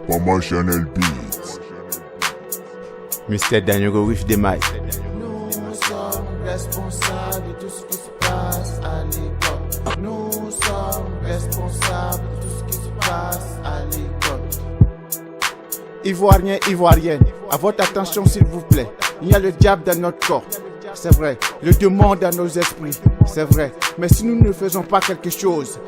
Mama Chanel Beats. Mr. Daniel Go with the mic. Nous sommes responsables de tout ce qui se passe à l'école. Nous sommes responsables de tout ce qui se passe à l'école. Ivoiriens, Ivoiriennes, à votre attention s'il vous plaît. Il y a le diable dans notre corps, c'est vrai. Le démon dans nos esprits, c'est vrai. Mais si nous ne faisons pas quelque chose,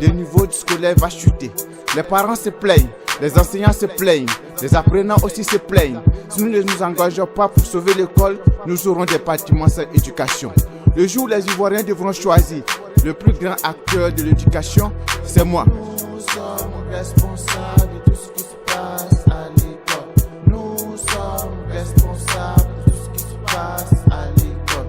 le niveau du scolaire va chuter. Les parents se plaignent, les enseignants se plaignent, les apprenants aussi se plaignent. Si nous ne nous engageons pas pour sauver l'école, nous aurons des bâtiments sans éducation. Le jour où les Ivoiriens devront choisir le plus grand acteur de l'éducation, c'est moi. Nous sommes responsables de tout ce qui se passe à l'école. Nous sommes responsables de tout ce qui se passe à l'école.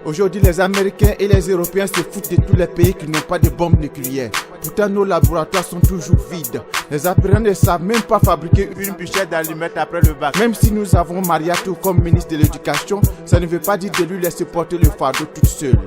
Aujourd'hui, les Américains et les Européens se foutent de tous les pays qui n'ont pas de bombes nucléaires. Pourtant, nos laboratoires sont toujours vides. Les apprenants ne savent même pas fabriquer une bûchette d'allumettes après le bac. Même si nous avons Mariatou comme ministre de l'Éducation, ça ne veut pas dire de lui laisser porter le fardeau toute seule.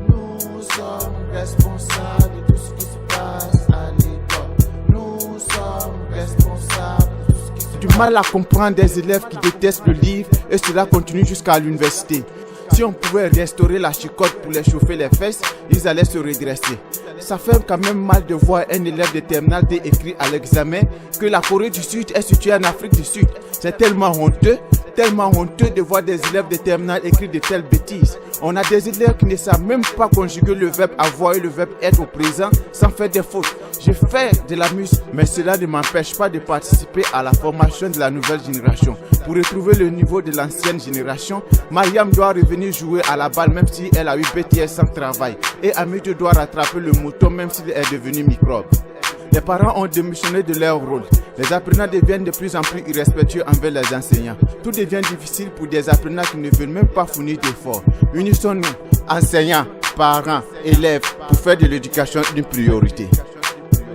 Nous sommes responsables de tout ce qui se passe à l'école. Nous sommes responsables de tout ce qui se passe. Du mal à comprendre des élèves qui détestent le livre et cela continue jusqu'à l'université. Si on pouvait restaurer la chicotte pour les chauffer les fesses, ils allaient se redresser. Ça fait quand même mal de voir un élève de terminale D écrire à l'examen que la Corée du Sud est située en Afrique du Sud. C'est tellement honteux de voir des élèves de terminale écrire de telles bêtises. On a des élèves qui ne savent même pas conjuguer le verbe avoir et le verbe être au présent sans faire des fautes. Je fais de la musique, mais cela ne m'empêche pas de participer à la formation de la nouvelle génération. Pour retrouver le niveau de l'ancienne génération, Mariam doit revenir jouer à la balle même si elle a eu BTS sans travail. Et Amidou doit rattraper le mouton même s'il est devenu microbe. Les parents ont démissionné de leur rôle. Les apprenants deviennent de plus en plus irrespectueux envers les enseignants. Tout devient difficile pour des apprenants qui ne veulent même pas fournir d'efforts. Unissons-nous, enseignants, parents, élèves, pour faire de l'éducation une priorité.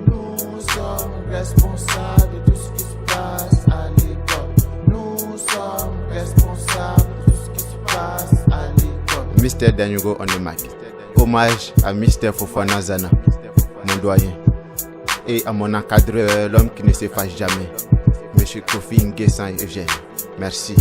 Nous sommes responsables de tout ce qui se passe à l'école. Nous sommes responsables de tout ce qui se passe à l'école. Mr. Daniel Go on the mic. Hommage à Mr. Fofana Zana, mon doyen. Et à mon encadreur, l'homme qui ne s'efface jamais, M. Kofi Nguessan Eugène. Merci.